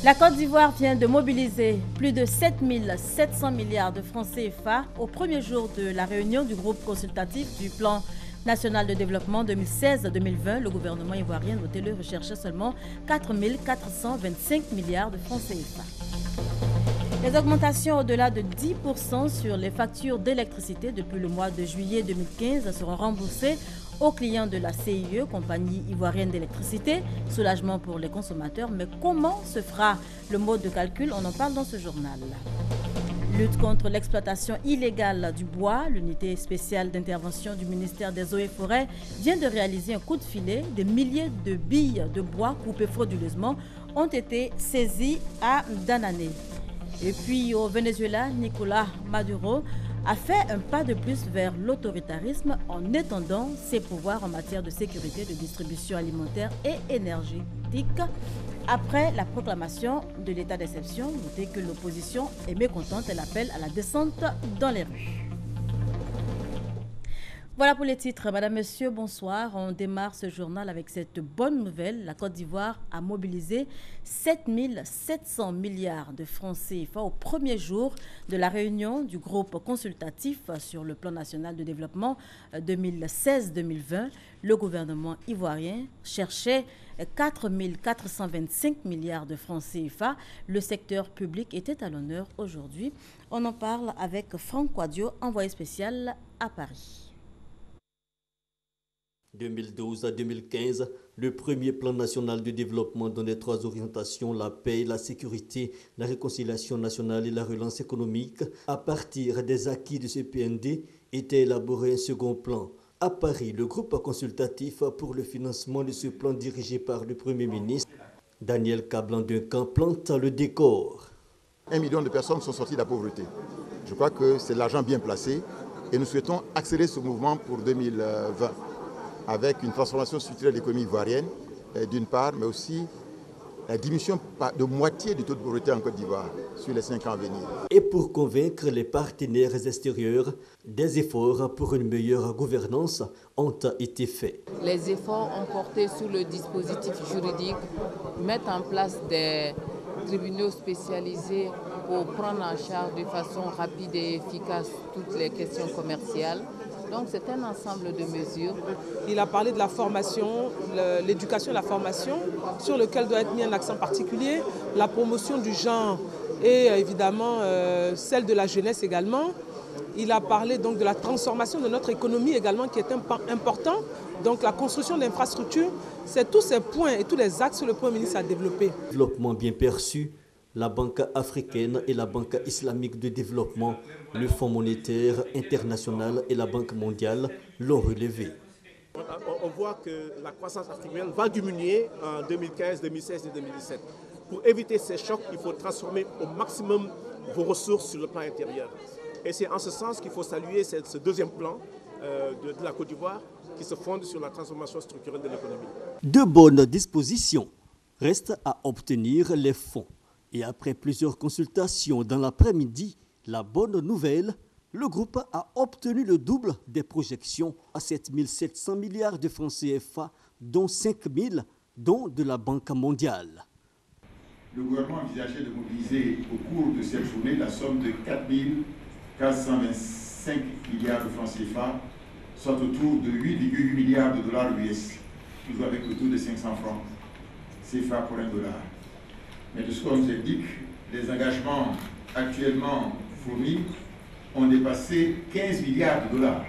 La Côte d'Ivoire vient de mobiliser plus de 7 700 milliards de francs CFA au premier jour de la réunion du groupe consultatif du plan national de développement 2016-2020. Le gouvernement ivoirien, notez-le, recherchait seulement 4 425 milliards de francs CFA. Les augmentations au-delà de 10% sur les factures d'électricité depuis le mois de juillet 2015 seront remboursées aux clients de la CIE, compagnie ivoirienne d'électricité. Soulagement pour les consommateurs, mais comment se fera le mode de calcul? On en parle dans ce journal. Lutte contre l'exploitation illégale du bois, l'unité spéciale d'intervention du ministère des Eaux et Forêts vient de réaliser un coup de filet. Des milliers de billes de bois coupées frauduleusement ont été saisies à Danané. Et puis au Venezuela, Nicolás Maduro a fait un pas de plus vers l'autoritarisme en étendant ses pouvoirs en matière de sécurité, de distribution alimentaire et énergétique. Après la proclamation de l'état d'exception, notez que l'opposition est mécontente, elle appelle à la descente dans les rues. Voilà pour les titres. Madame, Monsieur, bonsoir. On démarre ce journal avec cette bonne nouvelle. La Côte d'Ivoire a mobilisé 7 700 milliards de francs CFA au premier jour de la réunion du groupe consultatif sur le plan national de développement 2016-2020. Le gouvernement ivoirien cherchait 4 425 milliards de francs CFA. Le secteur public était à l'honneur aujourd'hui. On en parle avec Franck Quadio, envoyé spécial à Paris. 2012 à 2015, le premier plan national de développement dans les trois orientations, la paix, la sécurité, la réconciliation nationale et la relance économique, à partir des acquis de ce PND, était élaboré un second plan. À Paris, le groupe consultatif pour le financement de ce plan dirigé par le Premier ministre, Daniel Kablan-Duncan, plante le décor. 1 million de personnes sont sorties de la pauvreté. Je crois que c'est de l'argent bien placé et nous souhaitons accélérer ce mouvement pour 2020. Avec une transformation structurelle de l'économie ivoirienne, d'une part, mais aussi la diminution de moitié du taux de pauvreté en Côte d'Ivoire sur les 5 ans à venir. Et pour convaincre les partenaires extérieurs, des efforts pour une meilleure gouvernance ont été faits. Les efforts ont porté sur le dispositif juridique, mettre en place des tribunaux spécialisés pour prendre en charge de façon rapide et efficace toutes les questions commerciales. Donc c'est un ensemble de mesures. Il a parlé de la formation, l'éducation et la formation, sur lequel doit être mis un accent particulier, la promotion du genre et évidemment celle de la jeunesse également. Il a parlé donc de la transformation de notre économie également qui est important. Donc la construction d'infrastructures, c'est tous ces points et tous les axes que le Premier ministre a développés. Développement bien perçu. La Banque africaine et la Banque islamique de développement, le Fonds monétaire international et la Banque mondiale l'ont relevé. On voit que la croissance africaine va diminuer en 2015, 2016 et 2017. Pour éviter ces chocs, il faut transformer au maximum vos ressources sur le plan intérieur. Et c'est en ce sens qu'il faut saluer ce deuxième plan de la Côte d'Ivoire qui se fonde sur la transformation structurelle de l'économie. De bonnes dispositions. Reste à obtenir les fonds. Et après plusieurs consultations dans l'après-midi, la bonne nouvelle, le groupe a obtenu le double des projections à 7 700 milliards de francs CFA, dont 5 000 dont de la Banque mondiale. Le gouvernement envisageait de mobiliser au cours de cette journée la somme de 4 425 milliards de francs CFA, soit autour de 8,8 milliards de dollars US, toujours avec le taux de 500 francs CFA pour $1. Mais de ce qu'on nous indique, les engagements actuellement fournis ont dépassé 15 milliards de dollars.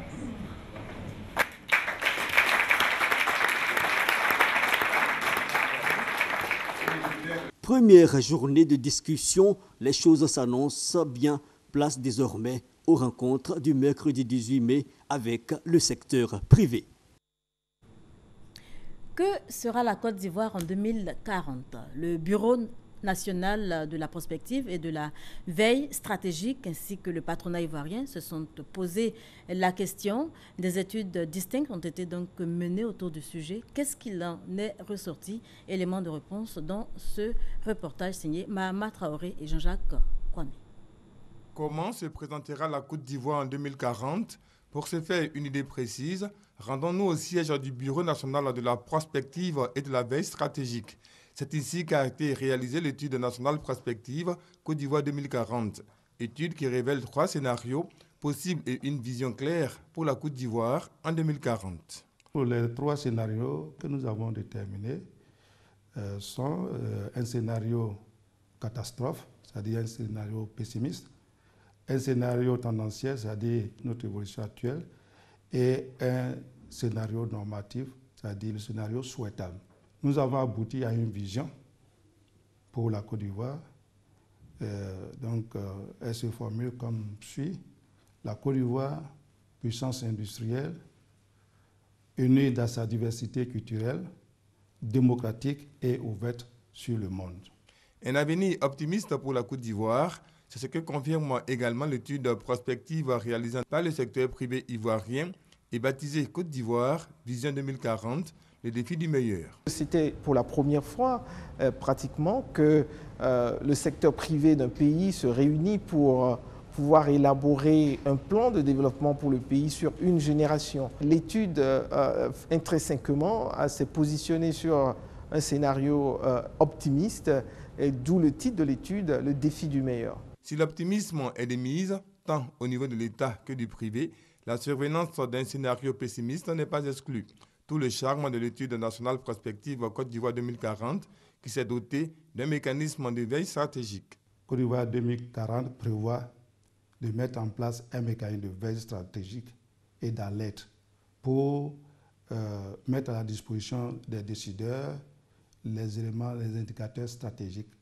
Première journée de discussion, les choses s'annoncent bien. Place désormais aux rencontres du mercredi 18 mai avec le secteur privé. Que sera la Côte d'Ivoire en 2040? Le Bureau national de la prospective et de la veille stratégique ainsi que le patronat ivoirien se sont posé la question. Des études distinctes ont été donc menées autour du sujet. Qu'est-ce qu'il en est ressorti? Éléments de réponse dans ce reportage signé Mahama Traoré et Jean-Jacques Kwame. Comment se présentera la Côte d'Ivoire en 2040? Pour se faire une idée précise, rendons-nous au siège du Bureau national de la prospective et de la veille stratégique. C'est ici qu'a été réalisée l'étude nationale prospective Côte d'Ivoire 2040, étude qui révèle 3 scénarios possibles et une vision claire pour la Côte d'Ivoire en 2040. Pour les 3 scénarios que nous avons déterminés sont un scénario catastrophe, c'est-à-dire un scénario pessimiste, un scénario tendanciel, c'est-à-dire notre évolution actuelle, et un scénario normatif, c'est-à-dire le scénario souhaitable. Nous avons abouti à une vision pour la Côte d'Ivoire. Elle se formule comme suit. La Côte d'Ivoire, puissance industrielle, unie dans sa diversité culturelle, démocratique et ouverte sur le monde. Un avenir optimiste pour la Côte d'Ivoire, c'est ce que confirme également l'étude prospective réalisée par le secteur privé ivoirien et baptisée Côte d'Ivoire, Vision 2040, le défi du meilleur. C'était pour la première fois pratiquement que le secteur privé d'un pays se réunit pour pouvoir élaborer un plan de développement pour le pays sur une génération. L'étude, intrinsèquement, s'est positionnée sur un scénario optimiste, d'où le titre de l'étude, le défi du meilleur. Si l'optimisme est de mise, tant au niveau de l'État que du privé, la survenance d'un scénario pessimiste n'est pas exclue. Tout le charme de l'étude nationale prospective Côte d'Ivoire 2040 qui s'est dotée d'un mécanisme de veille stratégique. Côte d'Ivoire 2040 prévoit de mettre en place un mécanisme de veille stratégique et d'alerte pour mettre à la disposition des décideurs les éléments, les indicateurs stratégiques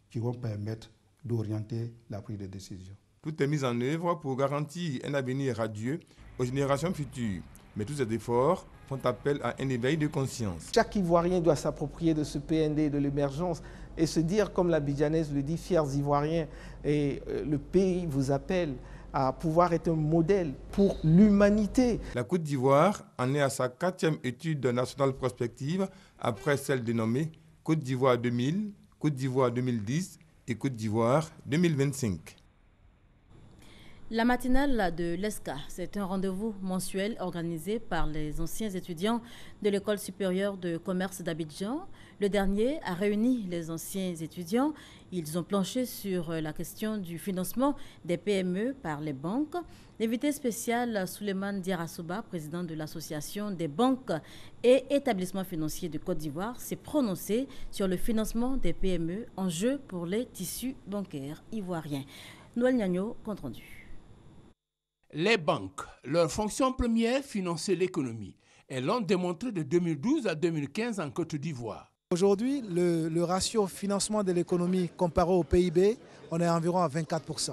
qui vont permettre d'orienter la prise de décision. Tout est mis en œuvre pour garantir un avenir radieux aux générations futures. Mais tous ces efforts font appel à un éveil de conscience. Chaque Ivoirien doit s'approprier de ce PND, de l'émergence, et se dire, comme l'Abidjanaise le dit, fiers Ivoiriens, et le pays vous appelle à pouvoir être un modèle pour l'humanité. La Côte d'Ivoire en est à sa 4e étude nationale prospective, après celle dénommée Côte d'Ivoire 2000, Côte d'Ivoire 2010 et Côte d'Ivoire 2025. La matinale de l'ESCA, c'est un rendez-vous mensuel organisé par les anciens étudiants de l'École supérieure de commerce d'Abidjan. Le dernier a réuni les anciens étudiants. Ils ont planché sur la question du financement des PME par les banques. L'invité spécial Souleymane Diarassoba, président de l'Association des banques et établissements financiers de Côte d'Ivoire, s'est prononcé sur le financement des PME en jeu pour les tissus bancaires ivoiriens. Noël Niagno, compte rendu. Les banques, leur fonction première, financer l'économie. Elles l'ont démontré de 2012 à 2015 en Côte d'Ivoire. Aujourd'hui, le ratio financement de l'économie comparé au PIB, on est environ à 24%.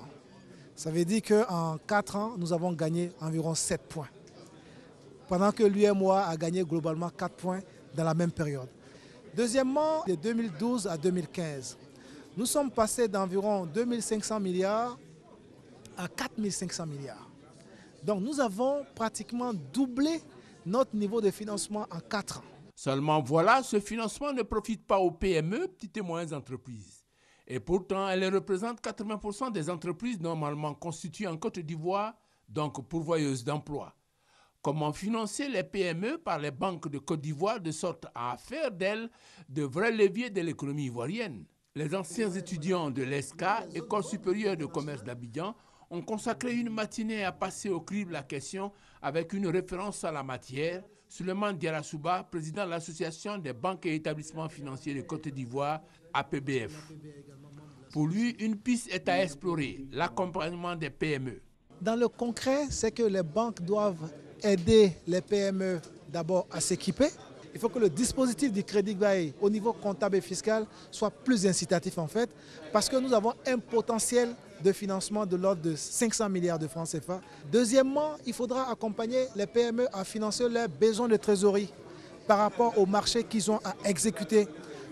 Ça veut dire qu'en 4 ans, nous avons gagné environ 7 points. Pendant que l'UMOA a gagné globalement 4 points dans la même période. Deuxièmement, de 2012 à 2015, nous sommes passés d'environ 2500 milliards à 4500 milliards. Donc nous avons pratiquement doublé notre niveau de financement en 4 ans. Seulement voilà, ce financement ne profite pas aux PME, petites et moyennes entreprises. Et pourtant, elles représentent 80% des entreprises normalement constituées en Côte d'Ivoire, donc pourvoyeuses d'emplois. Comment financer les PME par les banques de Côte d'Ivoire de sorte à faire d'elles de vrais leviers de l'économie ivoirienne? Les anciens étudiants de l'ESCA, École supérieure de commerce d'Abidjan, ont consacré une matinée à passer au crible la question avec une référence à la matière. Souleymane Diarassoba, président de l'Association des banques et établissements financiers de Côte d'Ivoire, APBF. Pour lui, une piste est à explorer, l'accompagnement des PME. Dans le concret, c'est que les banques doivent aider les PME d'abord à s'équiper. Il faut que le dispositif du crédit bail au niveau comptable et fiscal soit plus incitatif en fait, parce que nous avons un potentiel de financement de l'ordre de 500 milliards de francs CFA. Deuxièmement, il faudra accompagner les PME à financer leurs besoins de trésorerie par rapport aux marchés qu'ils ont à exécuter,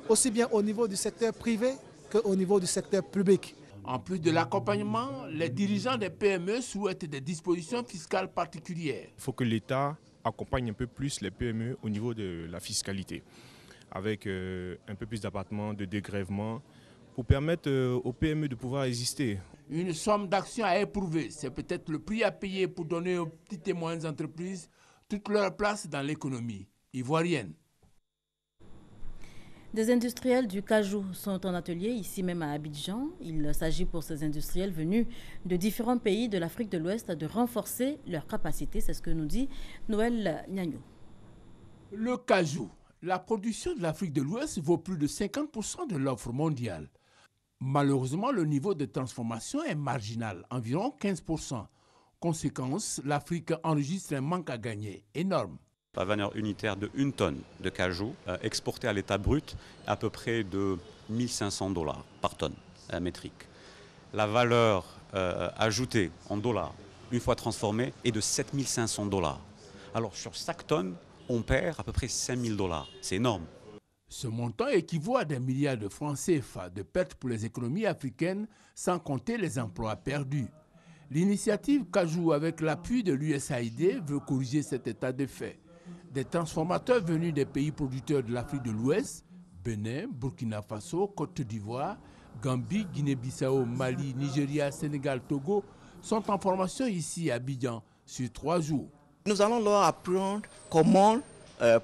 aussi bien au niveau du secteur privé qu'au niveau du secteur public. En plus de l'accompagnement, les dirigeants des PME souhaitent des dispositions fiscales particulières. Il faut que l'État accompagne un peu plus les PME au niveau de la fiscalité, avec un peu plus d'abattement, de dégrèvement, pour permettre aux PME de pouvoir exister. Une somme d'action à éprouver, c'est peut-être le prix à payer pour donner aux petites et moyennes entreprises toute leur place dans l'économie ivoirienne. Des industriels du cajou sont en atelier ici même à Abidjan. Il s'agit pour ces industriels venus de différents pays de l'Afrique de l'Ouest de renforcer leurs capacités. C'est ce que nous dit Noël Nyagno. Le cajou, la production de l'Afrique de l'Ouest vaut plus de 50% de l'offre mondiale. Malheureusement, le niveau de transformation est marginal, environ 15%. Conséquence, l'Afrique enregistre un manque à gagner énorme. La valeur unitaire de 1 tonne de cajou exportée à l'état brut est à peu près de $1 500 par tonne métrique. La valeur ajoutée en dollars, une fois transformée, est de $7 500. Alors sur chaque tonne, on perd à peu près $5 000. C'est énorme. Ce montant équivaut à des milliards de francs CFA de pertes pour les économies africaines, sans compter les emplois perdus. L'initiative Cajou, avec l'appui de l'USAID, veut corriger cet état de fait. Des transformateurs venus des pays producteurs de l'Afrique de l'Ouest, Bénin, Burkina Faso, Côte d'Ivoire, Gambie, Guinée-Bissau, Mali, Nigeria, Sénégal, Togo, sont en formation ici à Abidjan sur 3 jours. Nous allons leur apprendre comment,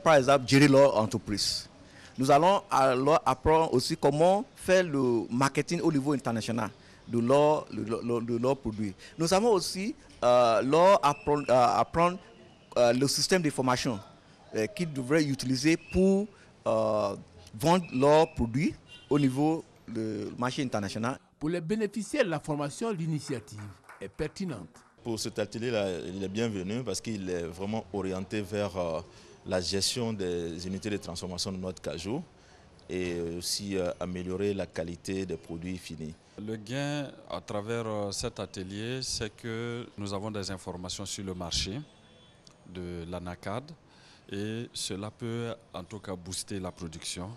par exemple, gérer leur entreprise. Nous allons leur apprendre aussi comment faire le marketing au niveau international de leurs produits. Nous allons aussi leur apprendre le système de formation qu'ils devraient utiliser pour vendre leurs produits au niveau du marché international. Pour les bénéficiaires de la formation, l'initiative est pertinente. Pour cet atelier-là, il est bienvenu parce qu'il est vraiment orienté vers la gestion des unités de transformation de notre cajou et aussi améliorer la qualité des produits finis. Le gain à travers cet atelier, c'est que nous avons des informations sur le marché de l'ANACAD et cela peut en tout cas booster la production,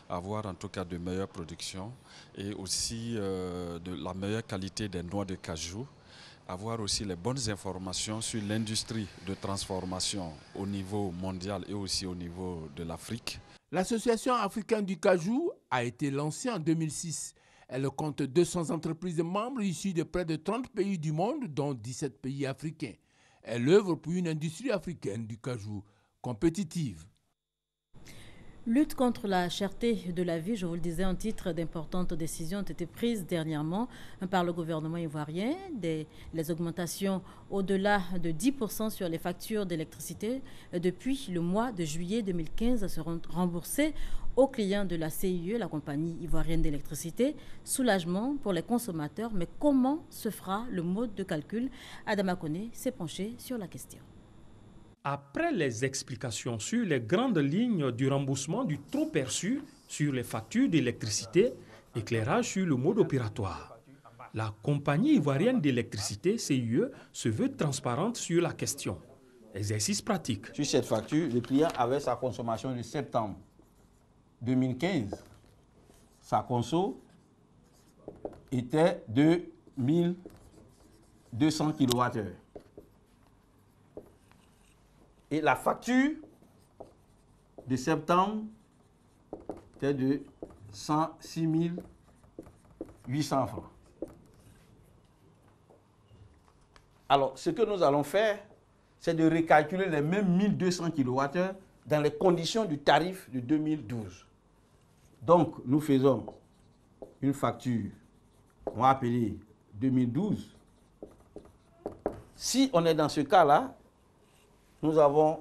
avoir en tout cas de meilleures productions et aussi de la meilleure qualité des noix de cajou, avoir aussi les bonnes informations sur l'industrie de transformation au niveau mondial et aussi au niveau de l'Afrique. L'Association africaine du cajou a été lancée en 2006. Elle compte 200 entreprises membres issues de près de 30 pays du monde, dont 17 pays africains. Elle œuvre pour une industrie africaine du cajou compétitive. Lutte contre la cherté de la vie, je vous le disais, en titre d'importantes décisions ont été prises dernièrement par le gouvernement ivoirien. Les augmentations au-delà de 10% sur les factures d'électricité depuis le mois de juillet 2015 seront remboursées aux clients de la CIE, la compagnie ivoirienne d'électricité. Soulagement pour les consommateurs, mais comment se fera le mode de calcul? Adama Koné s'est penché sur la question. Après les explications sur les grandes lignes du remboursement du trop perçu sur les factures d'électricité, éclairage sur le mode opératoire. La compagnie ivoirienne d'électricité, CIE, se veut transparente sur la question. Exercice pratique. Sur cette facture, le client avait sa consommation de septembre 2015. Sa conso était de 1200 kWh. Et la facture de septembre était de 106 800 francs. Alors, ce que nous allons faire, c'est de recalculer les mêmes 1200 kWh dans les conditions du tarif de 2012. Donc, nous faisons une facture, on va appeler 2012. Si on est dans ce cas-là, nous avons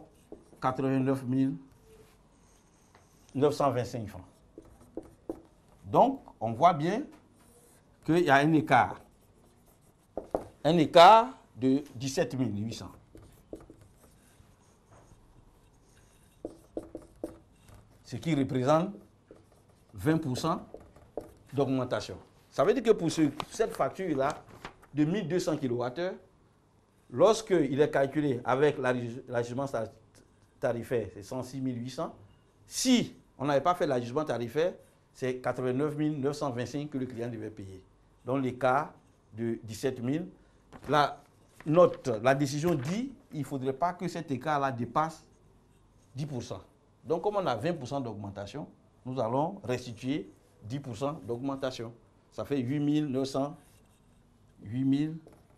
89 925 francs. Donc, on voit bien qu'il y a un écart. Un écart de 17 800. Ce qui représente 20% d'augmentation. Ça veut dire que pour cette facture-là, de 1200 kWh, lorsqu'il est calculé avec l'ajustement tarifaire, c'est 106 800. Si on n'avait pas fait l'ajustement tarifaire, c'est 89 925 que le client devait payer. Donc l'écart de 17 000. La décision dit qu'il ne faudrait pas que cet écart-là dépasse 10%. Donc comme on a 20% d'augmentation, nous allons restituer 10% d'augmentation. Ça fait 8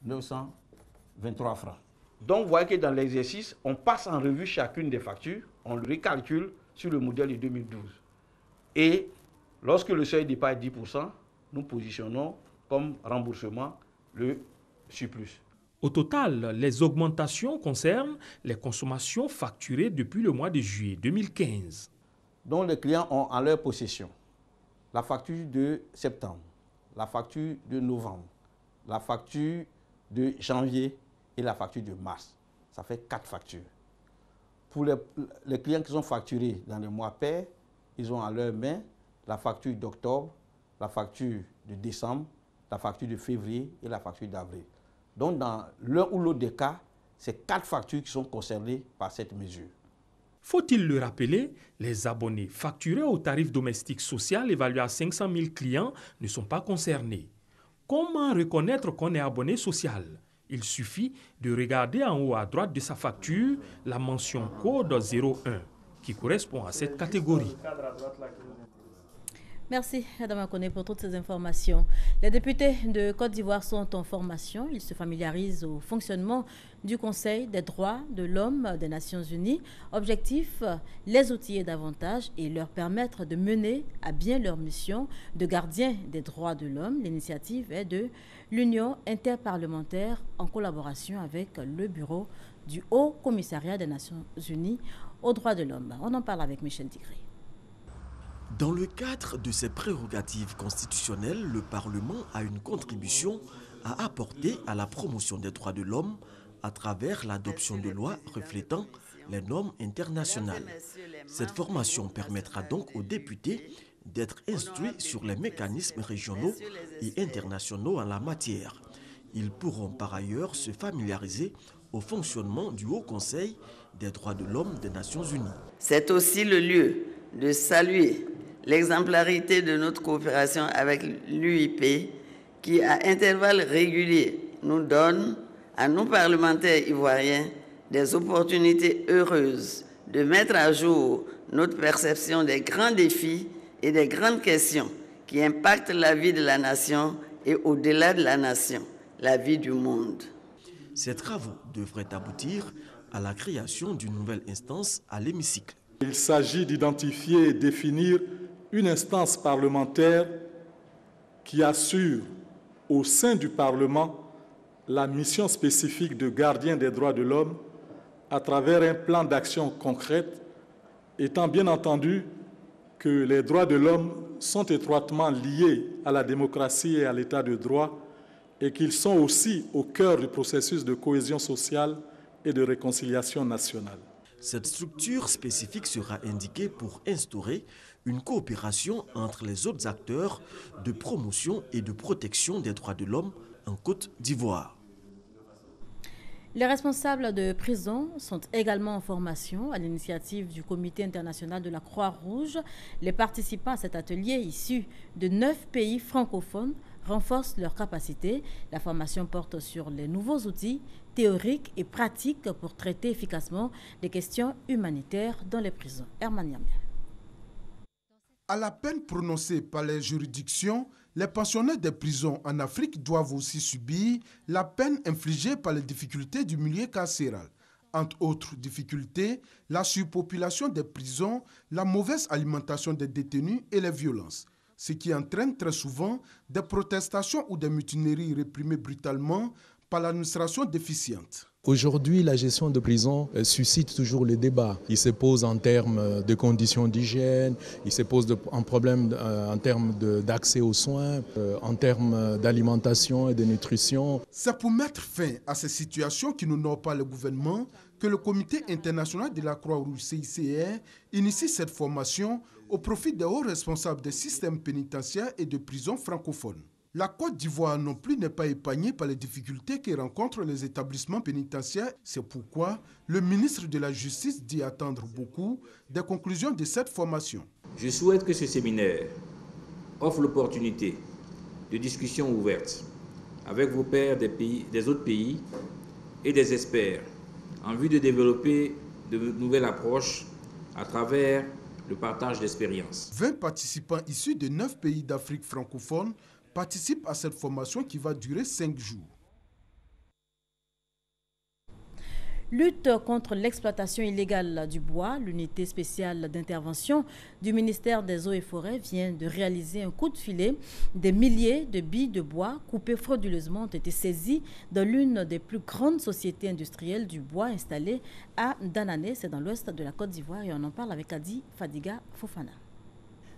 923 francs. Donc vous voyez que dans l'exercice, on passe en revue chacune des factures, on le recalcule sur le modèle de 2012. Et lorsque le seuil dépasse 10%, nous positionnons comme remboursement le surplus. Au total, les augmentations concernent les consommations facturées depuis le mois de juillet 2015. Dont les clients ont en leur possession la facture de septembre, la facture de novembre, la facture de janvier et la facture de mars. Ça fait 4 factures. Pour les clients qui sont facturés dans le mois pair, ils ont en leur main la facture d'octobre, la facture de décembre, la facture de février et la facture d'avril. Donc dans l'un ou l'autre des cas, c'est 4 factures qui sont concernées par cette mesure. Faut-il le rappeler, les abonnés facturés au tarif domestique social évalué à 500 000 clients ne sont pas concernés. Comment reconnaître qu'on est abonné social? Il suffit de regarder en haut à droite de sa facture la mention code 01 qui correspond à cette catégorie. Merci, Madame Akone, pour toutes ces informations. Les députés de Côte d'Ivoire sont en formation. Ils se familiarisent au fonctionnement du Conseil des droits de l'homme des Nations Unies. Objectif, les outiller davantage et leur permettre de mener à bien leur mission de gardien des droits de l'homme. L'initiative est de l'Union interparlementaire en collaboration avec le bureau du Haut Commissariat des Nations Unies aux droits de l'homme. On en parle avec Michel Tigré. Dans le cadre de ses prérogatives constitutionnelles, le Parlement a une contribution à apporter à la promotion des droits de l'homme à travers l'adoption de lois reflétant les normes internationales. Cette formation permettra donc aux députés d'être instruits sur les mécanismes régionaux et internationaux en la matière. Ils pourront par ailleurs se familiariser au fonctionnement du Haut Conseil des droits de l'homme des Nations Unies. C'est aussi le lieu de saluer l'exemplarité de notre coopération avec l'UIP qui, à intervalles réguliers, nous donne, à nous parlementaires ivoiriens, des opportunités heureuses de mettre à jour notre perception des grands défis et des grandes questions qui impactent la vie de la nation et au-delà de la nation, la vie du monde. Ces travaux devraient aboutir à la création d'une nouvelle instance à l'hémicycle. Il s'agit d'identifier et définir une instance parlementaire qui assure au sein du Parlement la mission spécifique de gardien des droits de l'homme à travers un plan d'action concrète, étant bien entendu que les droits de l'homme sont étroitement liés à la démocratie et à l'état de droit et qu'ils sont aussi au cœur du processus de cohésion sociale et de réconciliation nationale. Cette structure spécifique sera indiquée pour instaurer une coopération entre les autres acteurs de promotion et de protection des droits de l'homme en Côte d'Ivoire. Les responsables de prison sont également en formation à l'initiative du Comité international de la Croix-Rouge. Les participants à cet atelier issus de 9 pays francophones renforcent leurs capacités. La formation porte sur les nouveaux outils théoriques et pratiques pour traiter efficacement les questions humanitaires dans les prisons. Herman Yamia. À la peine prononcée par les juridictions, les pensionnaires des prisons en Afrique doivent aussi subir la peine infligée par les difficultés du milieu carcéral. Entre autres difficultés, la surpopulation des prisons, la mauvaise alimentation des détenus et les violences, ce qui entraîne très souvent des protestations ou des mutineries réprimées brutalement par l'administration déficiente. Aujourd'hui, la gestion de prison suscite toujours le débat. Il se pose en termes de conditions d'hygiène, il se pose un problème en termes d'accès aux soins, en termes d'alimentation et de nutrition. C'est pour mettre fin à ces situations qui n'honorent pas le gouvernement que le Comité international de la Croix-Rouge CICR initie cette formation au profit des hauts responsables des systèmes pénitentiaires et de prisons francophones. La Côte d'Ivoire non plus n'est pas épargnée par les difficultés que rencontrent les établissements pénitentiaires. C'est pourquoi le ministre de la Justice dit attendre beaucoup des conclusions de cette formation. Je souhaite que ce séminaire offre l'opportunité de discussions ouvertes avec vos pairs des autres pays et des experts en vue de développer de nouvelles approches à travers le partage d'expériences. 20 participants issus de 9 pays d'Afrique francophone participent à cette formation qui va durer 5 jours. Lutte contre l'exploitation illégale du bois, l'unité spéciale d'intervention du ministère des Eaux et Forêts vient de réaliser un coup de filet. Des milliers de billes de bois coupées frauduleusement ont été saisies dans l'une des plus grandes sociétés industrielles du bois installée à Danané, c'est dans l'ouest de la Côte d'Ivoire, et on en parle avec Adi Fadiga Fofana.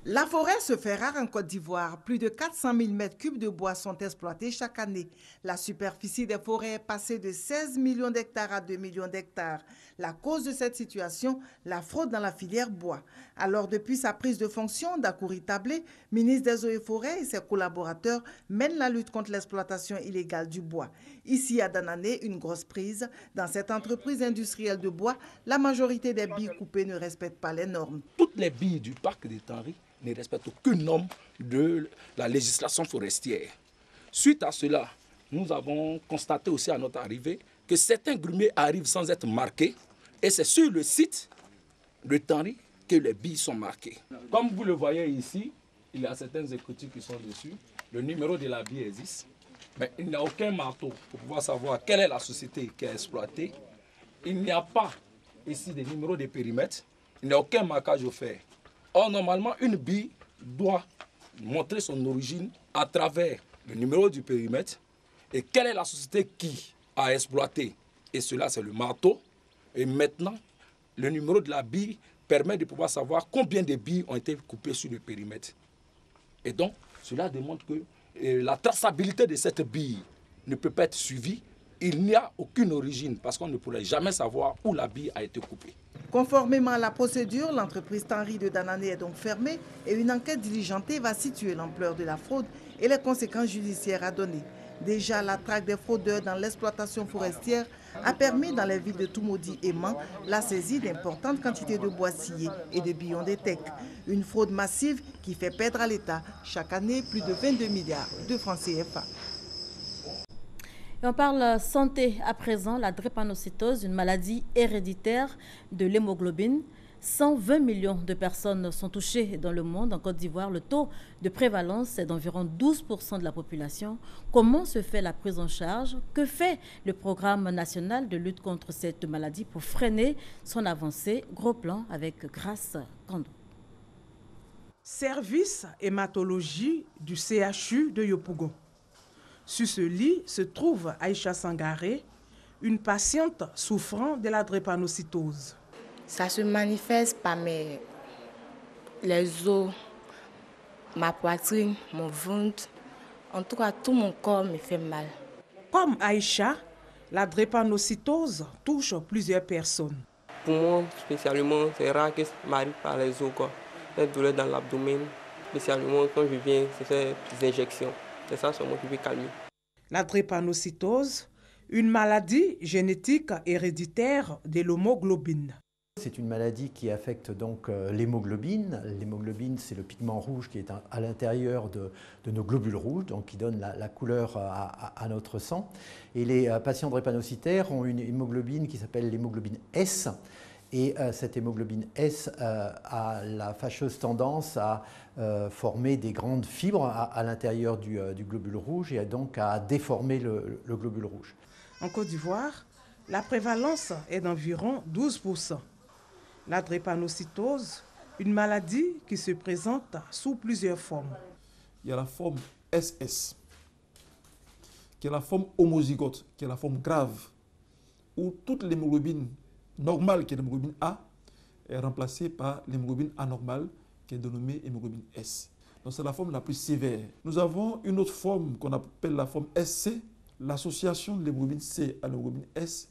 La forêt se fait rare en Côte d'Ivoire. Plus de 400 000 m3 de bois sont exploités chaque année. La superficie des forêts est passée de 16 millions d'hectares à 2 millions d'hectares. La cause de cette situation, la fraude dans la filière bois. Alors, depuis sa prise de fonction, Dakouri Tablé, ministre des Eaux et Forêts, et ses collaborateurs mènent la lutte contre l'exploitation illégale du bois. Ici, à Danané, une grosse prise. Dans cette entreprise industrielle de bois, la majorité des billes coupées ne respectent pas les normes. Toutes les billes du parc des Tanry ne respectent aucune norme de la législation forestière. Suite à cela, nous avons constaté aussi à notre arrivée que certains grumiers arrivent sans être marqués et c'est sur le site de Tanry que les billes sont marquées. Comme vous le voyez ici, il y a certaines écritures qui sont dessus. Le numéro de la bille existe, mais il n'y a aucun marteau pour pouvoir savoir quelle est la société qui a exploité. Il n'y a pas ici des numéros de périmètre, il n'y a aucun marquage au fer. Or, normalement, une bille doit montrer son origine à travers le numéro du périmètre et quelle est la société qui a exploité. Et cela, c'est le marteau. Et maintenant, le numéro de la bille permet de pouvoir savoir combien de billes ont été coupées sur le périmètre. Et donc, cela démontre que la traçabilité de cette bille ne peut pas être suivie. Il n'y a aucune origine parce qu'on ne pourrait jamais savoir où la bille a été coupée. Conformément à la procédure, l'entreprise Tanry de Danané est donc fermée et une enquête diligentée va situer l'ampleur de la fraude et les conséquences judiciaires à donner. Déjà, la traque des fraudeurs dans l'exploitation forestière a permis dans les villes de Toumoudi et Man la saisie d'importantes quantités de bois sciés et de billons de teck. Une fraude massive qui fait perdre à l'État chaque année plus de 22 milliards de francs CFA. Et on parle santé à présent, la drépanocytose, une maladie héréditaire de l'hémoglobine. 120 millions de personnes sont touchées dans le monde. En Côte d'Ivoire, le taux de prévalence est d'environ 12% de la population. Comment se fait la prise en charge? Que fait le programme national de lutte contre cette maladie pour freiner son avancée? Gros plan avec Grace Kando. Service hématologie du CHU de Yopougon. Sur ce lit se trouve Aïcha Sangaré, une patiente souffrant de la drépanocytose. Ça se manifeste par les os, ma poitrine, mon ventre. En tout cas, tout mon corps me fait mal. Comme Aïcha, la drépanocytose touche plusieurs personnes. Pour moi, spécialement, c'est rare que ça m'arrive par les os. Les douleurs dans l'abdomen, spécialement quand je viens, c'est ces injections. C'est ça seulement qui peut calmer. La drépanocytose, une maladie génétique héréditaire de l'hémoglobine. C'est une maladie qui affecte donc l'hémoglobine. L'hémoglobine, c'est le pigment rouge qui est à l'intérieur de nos globules rouges, donc qui donne la couleur à notre sang. Et les patients drépanocytaires ont une hémoglobine qui s'appelle l'hémoglobine S. Et cette hémoglobine S a la fâcheuse tendance à former des grandes fibres à l'intérieur du globule rouge et donc à déformer le globule rouge. En Côte d'Ivoire, la prévalence est d'environ 12%. La drépanocytose, une maladie qui se présente sous plusieurs formes. Il y a la forme SS, qui est la forme homozygote, qui est la forme grave, où toute l'hémoglobine normale, qui est l'hémoglobine A, est remplacée par l'hémoglobine anormale, qui est dénommée hémoglobine S. Donc c'est la forme la plus sévère. Nous avons une autre forme qu'on appelle la forme SC. L'association de l'hémoglobine C à l'hémoglobine S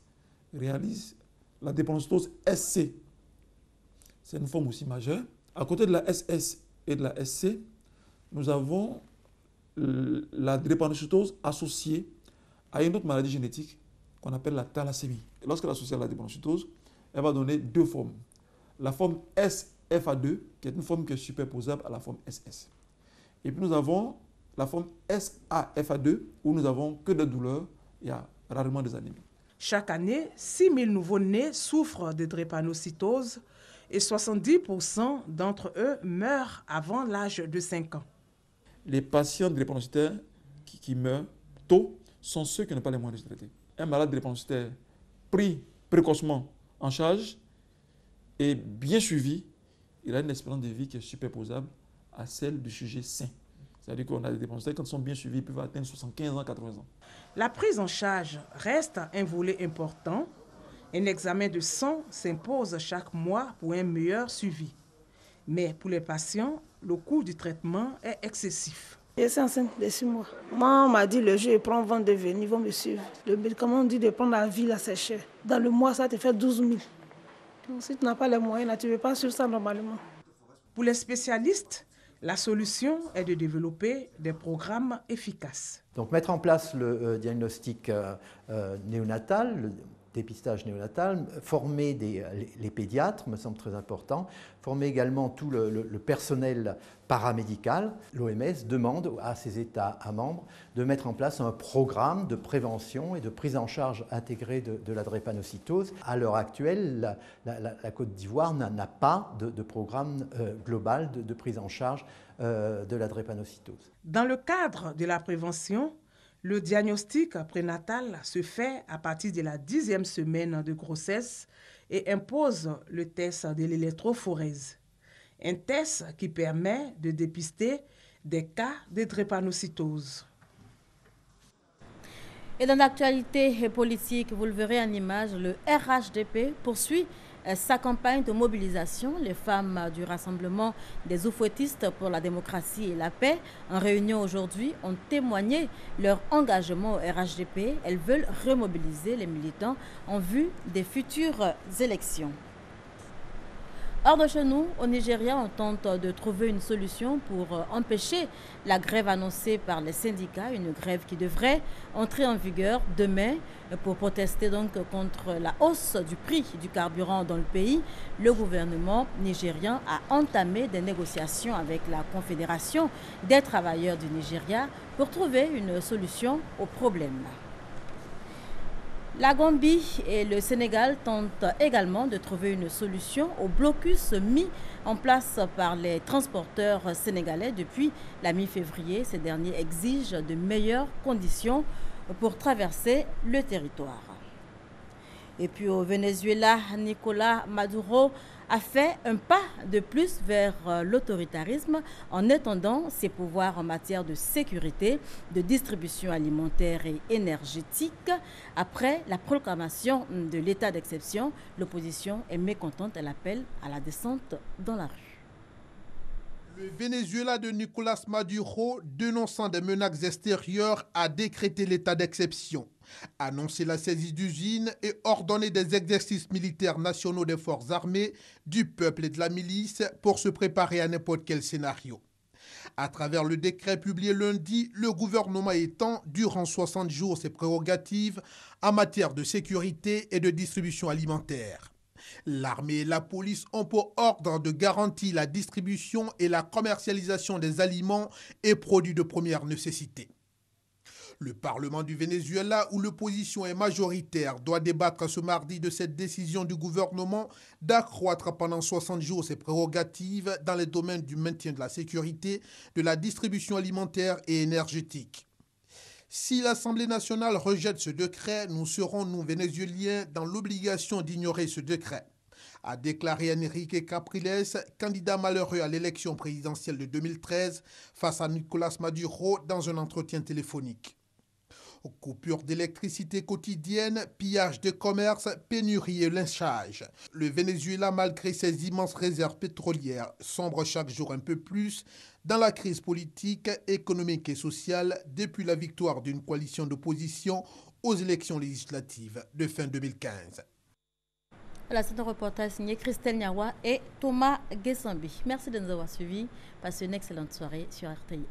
réalise la drépanocytose SC. C'est une forme aussi majeure. À côté de la SS et de la SC, nous avons la drépanocytose associée à une autre maladie génétique qu'on appelle la thalassémie. Lorsqu'elle est associée à la drépanocytose, elle va donner deux formes. La forme SFA2, qui est une forme qui est superposable à la forme SS. Et puis nous avons la forme SAFA2, où nous n'avons que des douleurs, il y a rarement des anémies. Chaque année, 6 000 nouveau-nés souffrent de drépanocytose et 70% d'entre eux meurent avant l'âge de 5 ans. Les patients drépanocytaires qui meurent tôt sont ceux qui n'ont pas les moyens de se traiter. Un malade drépanocytaire pris précocement en charge et bien suivi, il a une espérance de vie qui est superposable à celle du sujet sain. C'est-à-dire qu'on a des dépenses quand ils sont bien suivis, ils peuvent atteindre 75 ans, 80 ans. La prise en charge reste un volet important. Un examen de sang s'impose chaque mois pour un meilleur suivi. Mais pour les patients, le coût du traitement est excessif. Je suis enceinte de 6 mois. Moi, on m'a dit le jour, ils prennent vent de venir, ils vont me suivre. Le médicament, on dit de prendre la vie, là, c'est cher. Dans le mois, ça te fait 12 000. Donc, si tu n'as pas les moyens, là, tu ne peux pas suivre ça normalement. Pour les spécialistes, la solution est de développer des programmes efficaces. Donc mettre en place le diagnostic néonatal, le dépistage néonatal, former les pédiatres, me semble très important, former également tout le personnel paramédical. L'OMS demande à ses États membres de mettre en place un programme de prévention et de prise en charge intégrée de la drépanocytose. À l'heure actuelle, la Côte d'Ivoire n'a pas de programme global de prise en charge de la drépanocytose. Dans le cadre de la prévention, le diagnostic prénatal se fait à partir de la 10e semaine de grossesse et impose le test de l'électrophorèse. Un test qui permet de dépister des cas de drépanocytose. Et dans l'actualité politique, vous le verrez en image, le RHDP poursuit sa campagne de mobilisation. Les femmes du Rassemblement des Oufouettistes pour la démocratie et la paix, en réunion aujourd'hui, ont témoigné leur engagement au RHDP. Elles veulent remobiliser les militants en vue des futures élections. Hors de chez nous, au Nigeria, on tente de trouver une solution pour empêcher la grève annoncée par les syndicats, une grève qui devrait entrer en vigueur demain pour protester donc contre la hausse du prix du carburant dans le pays. Le gouvernement nigérian a entamé des négociations avec la Confédération des travailleurs du Nigeria pour trouver une solution au problème. La Gambie et le Sénégal tentent également de trouver une solution au blocus mis en place par les transporteurs sénégalais depuis la mi-février. Ces derniers exigent de meilleures conditions pour traverser le territoire. Et puis au Venezuela, Nicolás Maduro a fait un pas de plus vers l'autoritarisme en étendant ses pouvoirs en matière de sécurité, de distribution alimentaire et énergétique. Après la proclamation de l'état d'exception, l'opposition est mécontente. Elle appelle à la descente dans la rue. Le Venezuela de Nicolás Maduro, dénonçant des menaces extérieures, a décrété l'état d'exception, annoncé la saisie d'usines et ordonné des exercices militaires nationaux des forces armées, du peuple et de la milice pour se préparer à n'importe quel scénario. À travers le décret publié lundi, le gouvernement étend durant 60 jours ses prérogatives en matière de sécurité et de distribution alimentaire. L'armée et la police ont pour ordre de garantir la distribution et la commercialisation des aliments et produits de première nécessité. Le Parlement du Venezuela, où l'opposition est majoritaire, doit débattre ce mardi de cette décision du gouvernement d'accroître pendant 60 jours ses prérogatives dans les domaines du maintien de la sécurité, de la distribution alimentaire et énergétique. Si l'Assemblée nationale rejette ce décret, nous serons, nous, Vénézuéliens, dans l'obligation d'ignorer ce décret, a déclaré Enrique Capriles, candidat malheureux à l'élection présidentielle de 2013 face à Nicolás Maduro dans un entretien téléphonique. Coupures d'électricité quotidienne, pillage de commerces, pénurie et lynchage. Le Venezuela, malgré ses immenses réserves pétrolières, sombre chaque jour un peu plus dans la crise politique, économique et sociale depuis la victoire d'une coalition d'opposition aux élections législatives de fin 2015. Voilà, c'est un reportage signé Christelle Niawa et Thomas Guessambi. Merci de nous avoir suivis. Passez une excellente soirée sur RTI.